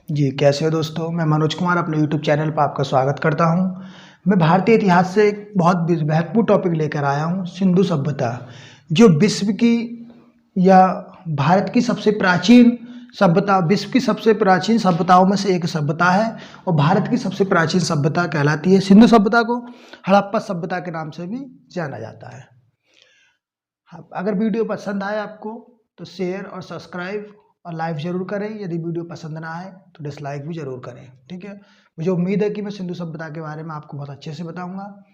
जी, कैसे हो दोस्तों? मैं मनोज कुमार अपने यूट्यूब चैनल पर आपका स्वागत करता हूं। मैं भारतीय इतिहास से एक बहुत महत्वपूर्ण टॉपिक लेकर आया हूं, सिंधु सभ्यता, जो विश्व की या भारत की सबसे प्राचीन सभ्यता, विश्व की सबसे प्राचीन सभ्यताओं में से एक सभ्यता है और भारत की सबसे प्राचीन सभ्यता कहलाती है। सिंधु सभ्यता को हड़प्पा सभ्यता के नाम से भी जाना जाता है। हाँ, अगर वीडियो पसंद आए आपको तो शेयर और सब्सक्राइब और लाइक जरूर करें। यदि वीडियो पसंद ना आए तो डिसलाइक भी जरूर करें। ठीक है, मुझे उम्मीद है कि मैं सिंधु सभ्यता के बारे में आपको बहुत अच्छे से बताऊंगा।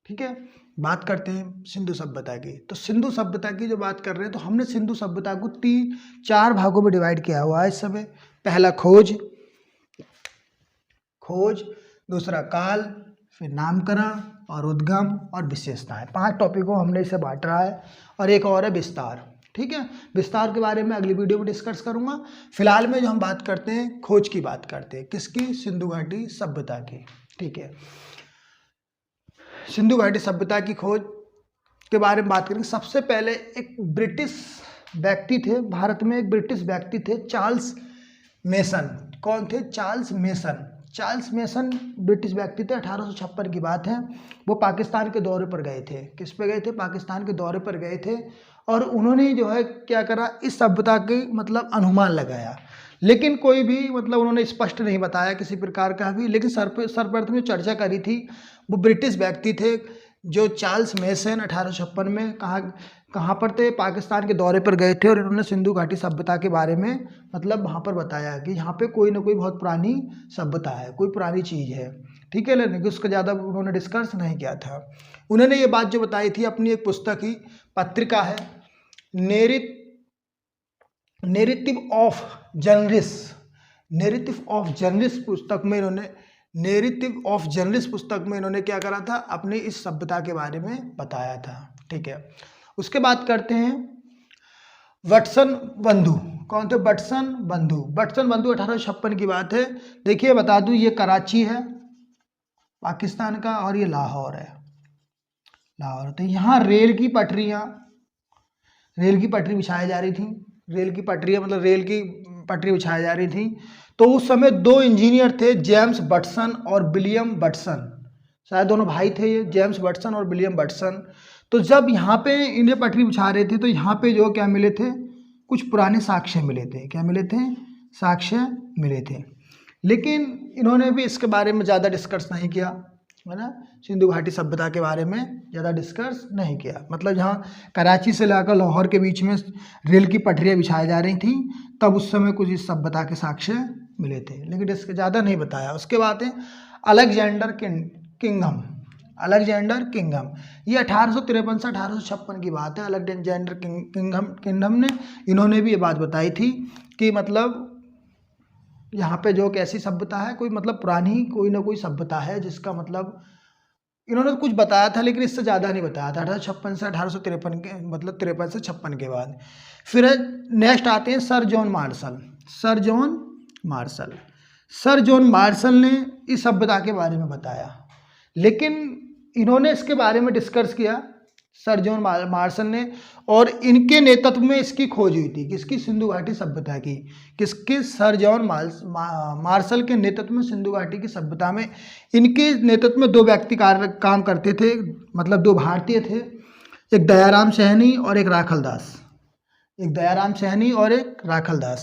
ठीक है, बात करते हैं सिंधु सभ्यता की। तो सिंधु सभ्यता की जो बात कर रहे हैं, तो हमने सिंधु सभ्यता को चार भागों में डिवाइड किया हुआ है इस समय। पहला खोज, दूसरा काल, फिर नामकरण और उद्गम और विशेषताएं। 5 टॉपिकों हमने इसे बांट रहा है और एक और है विस्तार। ठीक है, विस्तार के बारे में अगली वीडियो में डिस्कस करूंगा। फिलहाल में जो हम बात करते हैं, खोज की बात करते हैं। किसकी? सिंधु घाटी सभ्यता की। ठीक है, सिंधु घाटी सभ्यता की खोज के बारे में बात करेंगे। सबसे पहले एक ब्रिटिश व्यक्ति थे, भारत में एक ब्रिटिश व्यक्ति थे, चार्ल्स मेसन। कौन थे? Charles mason. Charles mason British व्यक्ति थे। 1856 की बात है। वो पाकिस्तान के दौरे पर गए थे। किस पे गए थे? पाकिस्तान के दौरे पर गए थे और उन्होंने जो है क्या करा, इस सभ्यता की मतलब अनुमान लगाया, लेकिन कोई भी मतलब उन्होंने स्पष्ट नहीं बताया किसी प्रकार का भी। लेकिन सर्वप्रथम जो चर्चा करी थी वो ब्रिटिश व्यक्ति थे, जो चार्ल्स मेसन 1856 में कहाँ पर थे? पाकिस्तान के दौरे पर गए थे और इन्होंने सिंधु घाटी सभ्यता के बारे में मतलब वहाँ पर बताया कि यहाँ पे कोई ना कोई बहुत पुरानी सभ्यता है, कोई पुरानी चीज़ है। ठीक है, लेकिन उसका ज़्यादा उन्होंने डिस्कस नहीं किया था। उन्होंने ये बात जो बताई थी अपनी एक पुस्तक ही पत्रिका है, नेरेटिव ऑफ जर्नलिस्ट पुस्तक में इन्होंने क्या करा था? अपनी इस सभ्यता के बारे में बताया था। ठीक है, उसके बाद करते हैं वटसन बंधु। कौन थे? वटसन बंधु। 1856 की बात है। देखिए बता दूं, ये कराची है पाकिस्तान का और ये लाहौर है। तो यहाँ रेल की पटरी बिछाई जा रही थी। रेल की पटरी बिछाई जा रही थी। तो उस समय 2 इंजीनियर थे, जेम्स बटसन और विलियम बटसन। शायद दोनों भाई थे ये, जेम्स बटसन और विलियम बटसन। तो जब यहाँ पे इन्हें पटरी बिछा रहे थे तो यहाँ पे जो क्या मिले थे? कुछ पुराने साक्ष्य मिले थे। क्या मिले थे? साक्ष्य मिले थे। लेकिन इन्होंने भी इसके बारे में ज़्यादा डिस्कस नहीं किया, है ना। सिंधु घाटी सभ्यता के बारे में ज़्यादा डिस्कस नहीं किया। मतलब जहाँ कराची से लाकर लाहौर के बीच में रेल की पटरियाँ बिछाई जा रही थी, तब उस समय कुछ इस सभ्यता के साक्ष्य मिले थे, लेकिन इसके ज़्यादा नहीं बताया। उसके बाद है अलेक्जेंडर किंगडम। ये 1853 से 1856 की बात है। अलेक्जेंडर किंगडम ने इन्होंने भी ये बात बताई थी कि मतलब यहाँ पे जो कैसी सभ्यता है, कोई मतलब पुरानी कोई ना कोई सभ्यता है, जिसका मतलब इन्होंने कुछ बताया था, लेकिन इससे ज़्यादा नहीं बताया था। 1856 से 1853 के मतलब 53 से 56 के बाद फिर नेक्स्ट आते हैं सर जॉन मार्शल ने इस सभ्यता के बारे में बताया, लेकिन इन्होंने इसके बारे में डिस्कस किया सर जॉन मार्शल ने, और इनके नेतृत्व में इसकी खोज हुई थी। किसकी? सिंधु घाटी सभ्यता की। किसके? सर जॉन मार्शल के नेतृत्व में सिंधु घाटी की सभ्यता में इनके नेतृत्व में 2 व्यक्ति काम करते थे, मतलब 2 भारतीय थे, एक दयाराम सैनी और एक राखल दास।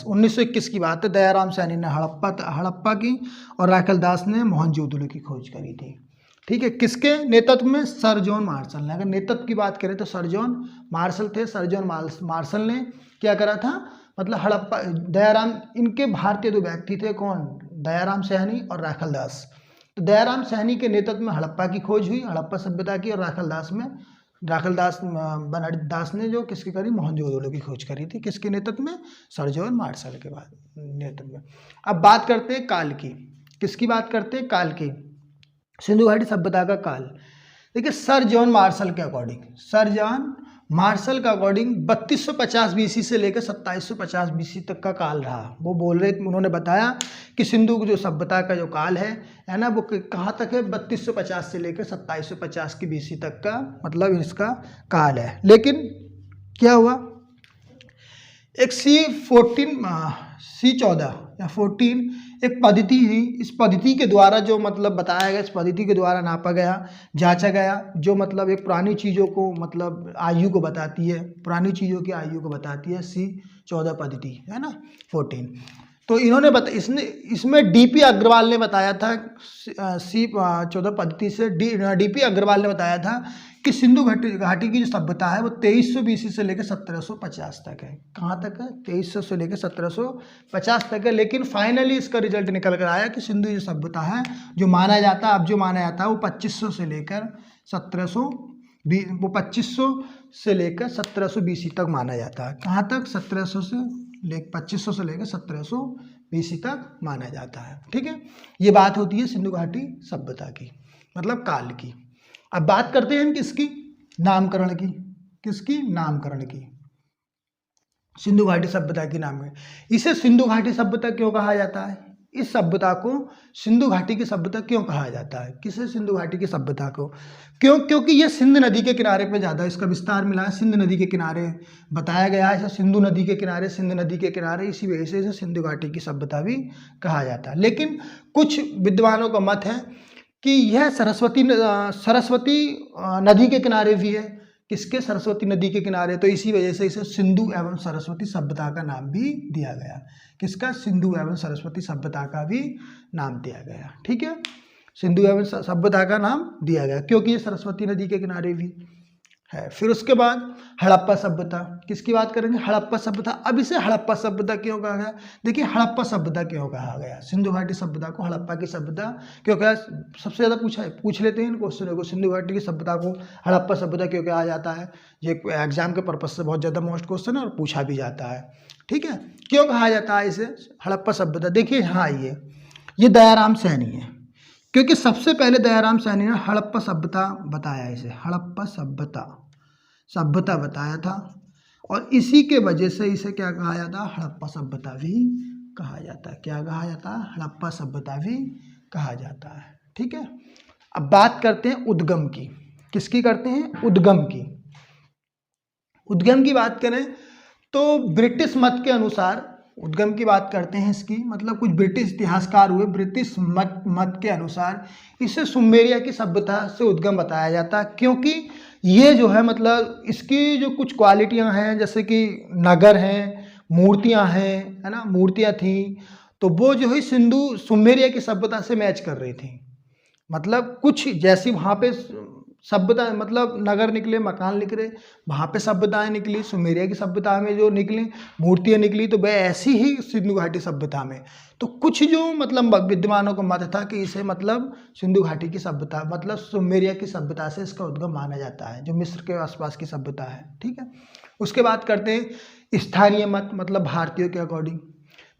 1921 की बात है। दयाराम सैनी ने हड़प्पा की और राखल दास ने मोहनजोदड़ो की खोज करी थी। ठीक है, किसके नेतृत्व में? सर जॉन मार्शल ने। अगर नेतृत्व की बात करें तो सर जॉन मार्शल थे। सर जॉन मार्शल ने क्या करा था? मतलब हड़प्पा, दयाराम, इनके भारतीय 2 व्यक्ति थे। कौन? दयाराम सैनी और राखल दास। तो दयाराम सैनी के नेतृत्व में हड़प्पा की खोज हुई, हड़प्पा सभ्यता की, और राखल दास ने जो किसकी करी? मोहनजोदड़ो की खोज करी थी। किसके नेतृत्व में? सर जॉन मार्शल के बाद नेतृत्व में। अब बात करते हैं काल की। किसकी बात करते हैं? काल की। सिंधु घाटी सभ्यता का काल। देखिए सर जॉन मार्शल के अकॉर्डिंग 3250 बीसी से लेकर 2750 बीसी तक का काल रहा। वो बोल रहे, उन्होंने बताया कि सिंधु जो सभ्यता का जो काल है ना, वो कहाँ तक है? 3250 से लेकर 2750 की बीसी तक का मतलब इसका काल है। लेकिन क्या हुआ? एक C14 या 14 एक पद्धति थी, इस पद्धति के द्वारा जो मतलब बताया गया, इस पद्धति के द्वारा नापा गया, जांचा गया, जो मतलब एक पुरानी चीज़ों को मतलब आयु को बताती है, पुरानी चीज़ों की आयु को बताती है, C14 पद्धति है ना, 14। तो इन्होंने इसमें डीपी अग्रवाल ने बताया था, C14 पद्धति से डीपी अग्रवाल ने बताया था कि सिंधु घाटी की जो सभ्यता है वो 2300 BC से लेकर 1750 तक है। कहाँ तक है? 2300 से लेकर 1750 तक है। लेकिन फाइनली इसका रिजल्ट निकल कर आया कि सिंधु जो सभ्यता है, जो माना जाता है, अब जो माना जाता है वो 2500 से लेकर 1700 BC तक माना जाता है। कहाँ तक? 2500 से लेकर 1700 BC तक माना जाता है। ठीक है, ये बात होती है सिंधु घाटी सभ्यता की, मतलब काल की। अब बात करते हैं किसकी? नामकरण की। किसकी? नामकरण की। सिंधु घाटी सभ्यता की नाम है। इसे सिंधु घाटी सभ्यता क्यों कहा जाता है? इस सभ्यता को सिंधु घाटी की सभ्यता क्यों कहा जाता है? किसे? सिंधु घाटी की सभ्यता को। क्यों? क्योंकि ये सिंध नदी के किनारे पे ज़्यादा इसका विस्तार मिला है। सिंध नदी के किनारे बताया गया है, सिंधु नदी के किनारे, सिंध नदी के किनारे, इसी वजह से इसे सिंधु घाटी की सभ्यता भी कहा जाता है। लेकिन कुछ विद्वानों का मत है कि यह सरस्वती नदी के किनारे भी है। किसके? सरस्वती नदी के किनारे। तो इसी वजह से इसे सिंधु एवं सरस्वती सभ्यता का नाम भी दिया गया। किसका? सिंधु एवं सरस्वती सभ्यता का भी नाम दिया गया। ठीक है, सिंधु एवं सभ्यता का नाम दिया गया क्योंकि ये सरस्वती नदी के किनारे भी है। फिर उसके बाद हड़प्पा सभ्यता। किसकी बात करेंगे? हड़प्पा सभ्यता। अब इसे हड़प्पा सभ्यता क्यों कहा गया? देखिए, हड़प्पा सभ्यता क्यों कहा गया? सिंधु घाटी सभ्यता को हड़प्पा की सभ्यता क्यों कहा? सबसे ज़्यादा पूछ लेते हैं इन क्वेश्चनों को। सिंधु घाटी की सभ्यता को हड़प्पा सभ्यता क्यों कहा जाता है? ये एग्जाम के पर्पज से बहुत ज़्यादा मोस्ट क्वेश्चन है और पूछा भी जाता है। ठीक है, क्यों कहा जाता है इसे हड़प्पा सभ्यता? देखिए, हाँ, ये दयाराम सैनी है, क्योंकि सबसे पहले दयाराम सैनी ने हड़प्पा सभ्यता बताया। इसे हड़प्पा सभ्यता बताया था और इसी के वजह से इसे क्या कहा जाता है? हड़प्पा सभ्यता भी कहा जाता है। क्या कहा जाता है? हड़प्पा सभ्यता भी कहा जाता है। ठीक है, अब बात करते हैं उद्गम की। किसकी करते हैं? उद्गम की। उद्गम की बात करें तो ब्रिटिश मत के अनुसार उद्गम की बात करते हैं इसकी, मतलब कुछ ब्रिटिश इतिहासकार हुए, ब्रिटिश मत के अनुसार इसे सुमेरिया की सभ्यता से उद्गम बताया जाता है। क्योंकि ये जो है मतलब इसकी जो कुछ क्वालिटियां हैं, जैसे कि नगर हैं, मूर्तियां हैं, है ना, मूर्तियां थी, तो वो जो है सुमेरिया की सभ्यता से मैच कर रही थी। मतलब कुछ जैसी वहाँ पे सभ्यता, मतलब नगर निकले, मकान निकले, वहाँ पे सभ्यताएं निकली, सुमेरिया की सभ्यता में जो निकली मूर्तियाँ निकली, तो वह ऐसी ही सिंधु घाटी सभ्यता में। तो कुछ जो मतलब विद्वानों को मत था कि इसे मतलब सिंधु घाटी की सभ्यता, मतलब सुमेरिया की सभ्यता से इसका उद्गम माना जाता है, जो मिस्र के आसपास की सभ्यता है। ठीक है, उसके बाद करते हैं स्थानीय मत, मतलब भारतीयों के अकॉर्डिंग।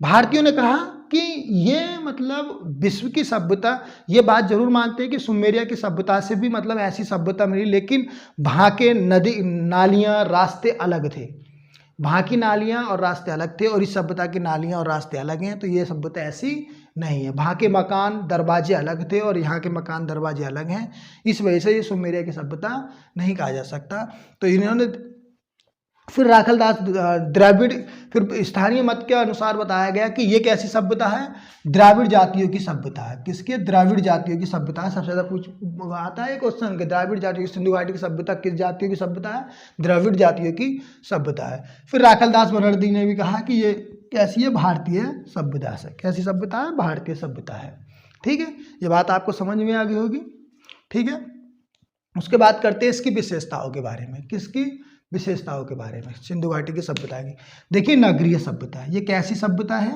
भारतीयों ने कहा कि ये मतलब विश्व की सभ्यता, ये बात जरूर मानते हैं कि सुमेरिया की सभ्यता से भी मतलब ऐसी सभ्यता मिली, लेकिन वहाँ के नदी नालियाँ रास्ते अलग थे। वहाँ की नालियाँ और रास्ते अलग थे और इस सभ्यता की नालियाँ और रास्ते अलग हैं, तो ये सभ्यता ऐसी नहीं है। वहाँ के मकान दरवाजे अलग थे और यहाँ के मकान दरवाजे अलग हैं, इस वजह से ये सुमेरिया की सभ्यता नहीं कहा जा सकता। तो इन्होंने फिर राखलदास द्रविड़, फिर स्थानीय मत के अनुसार बताया गया कि ये कैसी सभ्यता है? द्राविड़ जातियों की सभ्यता है। किसके? द्राविड़ जातियों की सभ्यता है। सबसे ज़्यादा आता है क्वेश्चन कि द्राविड़ जातियों की सिंधु घाटी की सभ्यता किस जातियों की सभ्यता है? द्राविड़ जातियों की सभ्यता है। फिर राखलदास बनर्जी ने भी कहा कि ये कैसी है? भारतीय सभ्यता से। कैसी सभ्यता है? भारतीय सभ्यता है। ठीक है, ये बात आपको समझ में आ गई होगी। ठीक है, उसके बाद करते हैं इसकी विशेषताओं के बारे में। किसकी? विशेषताओं के बारे में सिंधु घाटी की सभ्यता की। देखिए, नगरीय सभ्यता, ये कैसी सभ्यता है?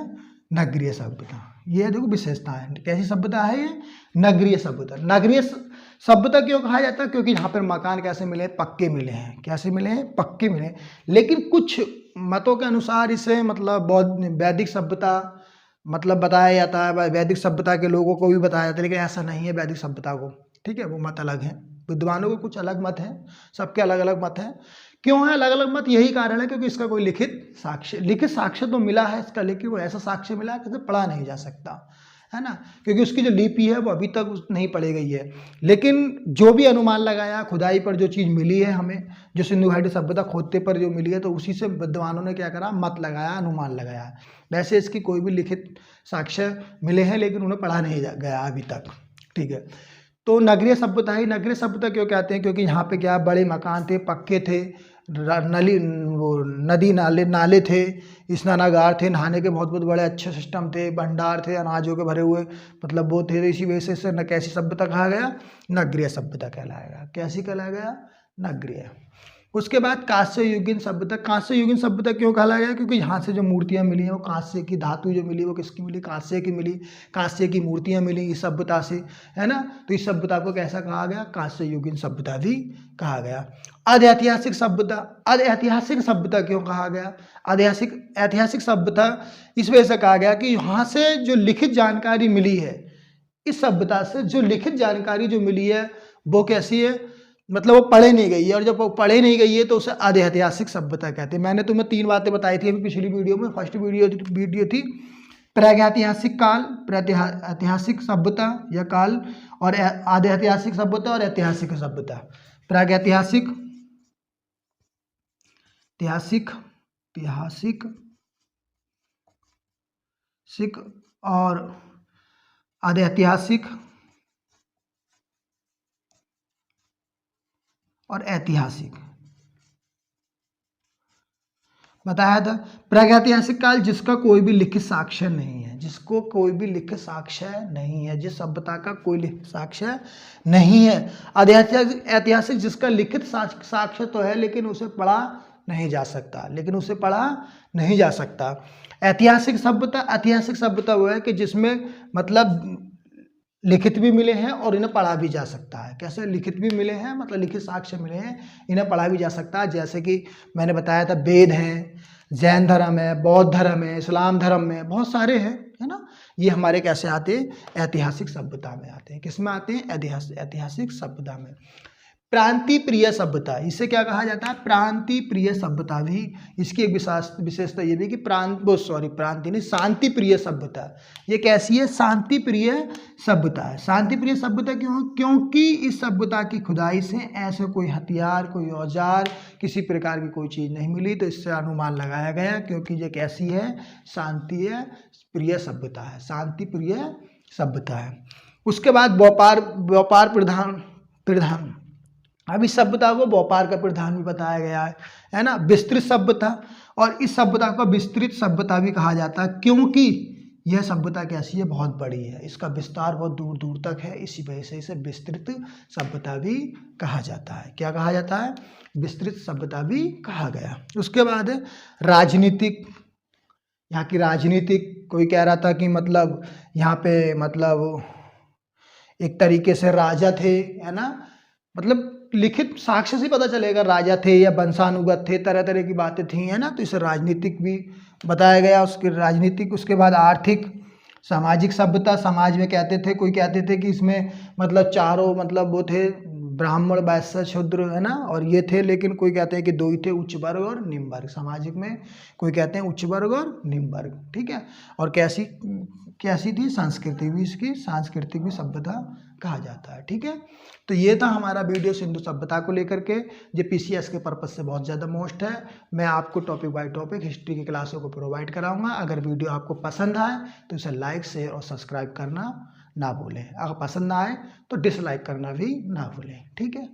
नगरीय सभ्यता। ये देखो विशेषता है, कैसी सभ्यता है ये? नगरीय सभ्यता। नगरीय सभ्यता क्यों कहा जाता है? क्योंकि यहाँ पर मकान कैसे मिले? पक्के मिले हैं। कैसे मिले हैं? पक्के मिले। लेकिन कुछ मतों के अनुसार इसे मतलब वैदिक सभ्यता मतलब बताया जाता है, वैदिक सभ्यता के लोगों को भी बताया जाता है, लेकिन ऐसा नहीं है वैदिक सभ्यता को। ठीक है, वो मत अलग है, विद्वानों को कुछ अलग मत है, सबके अलग अलग मत हैं। क्यों है अलग अलग मत? यही कारण है क्योंकि इसका कोई लिखित साक्ष्य तो मिला है इसका, लेकिन वो ऐसा साक्ष्य मिला है कि पढ़ा नहीं जा सकता, है ना, क्योंकि उसकी जो लिपि है वो अभी तक नहीं पढ़ी गई है। लेकिन जो भी अनुमान लगाया, खुदाई पर जो चीज़ मिली है हमें, जो सिंधु घाटी सभ्यता खोदते पर जो मिली है, तो उसी से विद्वानों ने क्या करा? मत लगाया, अनुमान लगाया। वैसे इसकी कोई भी लिखित साक्ष्य मिले हैं, लेकिन उन्हें पढ़ा नहीं गया अभी तक। ठीक है, तो नगरीय सभ्यता ही नगरीय सभ्यता क्यों कहते हैं, क्योंकि यहाँ पे क्या बड़े मकान थे, पक्के थे, वो नदी नाले थे, स्नानागार थे, नहाने के बहुत बहुत बड़े अच्छे सिस्टम थे, भंडार थे अनाजों के भरे हुए, मतलब वो थे। तो इसी वजह से इसे न कैसी सभ्यता कहा गया, नगरीय सभ्यता कहलाएगा। कैसी कहलाया गया, नगरीय। उसके बाद कांस्य युगीन सभ्यता। कांस्य युगीन सभ्यता क्यों कहा गया, क्योंकि यहाँ से जो मूर्तियाँ मिली हैं वो कांस्य की, धातु जो मिली वो किसकी मिली, कांस्य की मिली, कांस्य की मूर्तियाँ मिली इस सभ्यता से, है ना। तो इस सभ्यता को कैसा कहा गया, कांस्य युगीन सभ्यता भी कहा गया। अधैतिहासिक सभ्यता। अधैतिहासिक सभ्यता क्यों कहा गया, ऐतिहासिक सभ्यता इस वजह से कहा गया कि यहाँ से जो लिखित जानकारी मिली है, इस सभ्यता से जो लिखित जानकारी जो मिली है वो कैसी है, मतलब वो पढ़े नहीं गई है, और जब वो पढ़े नहीं गई है तो उसे अधैतिहासिक सभ्यता कहते हैं। मैंने तुम्हें 3 बातें बताई थी अभी पिछली वीडियो में। फर्स्ट वीडियो थी प्रागैतिहासिक काल, प्रागैतिहासिक सभ्यता या काल, और आधैतिहासिक सभ्यता और ऐतिहासिक सभ्यता। प्रागैतिहासिक, ऐतिहासिक और आधैतिहासिक और ऐतिहासिक बताया था। प्रागैतिहासिक काल जिसका कोई भी लिखित साक्ष्य नहीं है, जिसको कोई भी लिखित साक्ष्य नहीं है, जिस सभ्यता का कोई लिखित साक्ष्य नहीं है। ऐतिहासिक जिसका लिखित साक्ष्य तो है लेकिन उसे पढ़ा नहीं जा सकता, ऐतिहासिक सभ्यता वो है कि जिसमें मतलब लिखित भी मिले हैं और इन्हें पढ़ा भी जा सकता है। कैसे लिखित भी मिले हैं, मतलब लिखित साक्ष्य मिले हैं, इन्हें पढ़ा भी जा सकता है। जैसे कि मैंने बताया था वेद हैं, जैन धर्म है, बौद्ध धर्म है, इस्लाम धर्म में बहुत सारे हैं, है ना। ये हमारे कैसे आते हैं, ऐतिहासिक सभ्यता में आते हैं। किस में आते हैं, ऐतिहासिक सभ्यता में। प्रांतीय प्रिय सभ्यता, इसे क्या कहा जाता है, प्रांतीय प्रिय सभ्यता भी। इसकी एक विशेषता ये भी कि शांति प्रिय सभ्यता। ये कैसी है, शांति प्रिय सभ्यता है। शांति प्रिय सभ्यता क्यों, क्योंकि इस सभ्यता की खुदाई से ऐसे कोई हथियार, कोई औजार, किसी प्रकार की कोई चीज़ नहीं मिली। तो इससे अनुमान लगाया गया क्योंकि ये कैसी है, शांति प्रिय सभ्यता है, शांति प्रिय सभ्यता है। उसके बाद व्यापार प्रधान। अब इस सभ्यता को व्यापार का प्रधान भी बताया गया है ना। विस्तृत सभ्यता, और इस सभ्यता को विस्तृत सभ्यता भी कहा जाता है क्योंकि यह सभ्यता कैसी है, बहुत बड़ी है, इसका विस्तार बहुत दूर दूर तक है, इसी वजह से इसे विस्तृत सभ्यता भी कहा जाता है। क्या कहा जाता है, विस्तृत सभ्यता भी कहा गया। उसके बाद राजनीतिक, यहाँ की राजनीतिक, कोई कह रहा था कि मतलब यहाँ पे मतलब एक तरीके से राजा थे, है ना, मतलब लिखित साक्ष्य से पता चलेगा राजा थे या वंशानुगत थे, तरह तरह की बातें थी, है ना। तो इसे राजनीतिक भी बताया गया, उसके राजनीतिक। उसके बाद आर्थिक सामाजिक सभ्यता, समाज में कहते थे, कोई कहते थे कि इसमें मतलब चारों मतलब वो थे, ब्राह्मण वैश्य शूद्र, है ना, और ये थे, लेकिन कोई कहते हैं कि 2 ही थे, उच्च वर्ग और निम्न वर्ग। सामाजिक में कोई कहते हैं उच्च वर्ग और निम्न वर्ग, ठीक है। और कैसी थी, संस्कृति भी, इसकी सांस्कृतिक भी सभ्यता कहा जाता है, ठीक है। तो ये था हमारा वीडियो सिंधु सभ्यता को लेकर के, जो पीसीएस के पर्पज से बहुत ज़्यादा मोस्ट है। मैं आपको टॉपिक बाय टॉपिक हिस्ट्री की क्लासों को प्रोवाइड कराऊंगा। अगर वीडियो आपको पसंद आए तो इसे लाइक, शेयर और सब्सक्राइब करना ना भूलें। अगर पसंद ना आए तो डिसलाइक करना भी ना भूलें, ठीक है।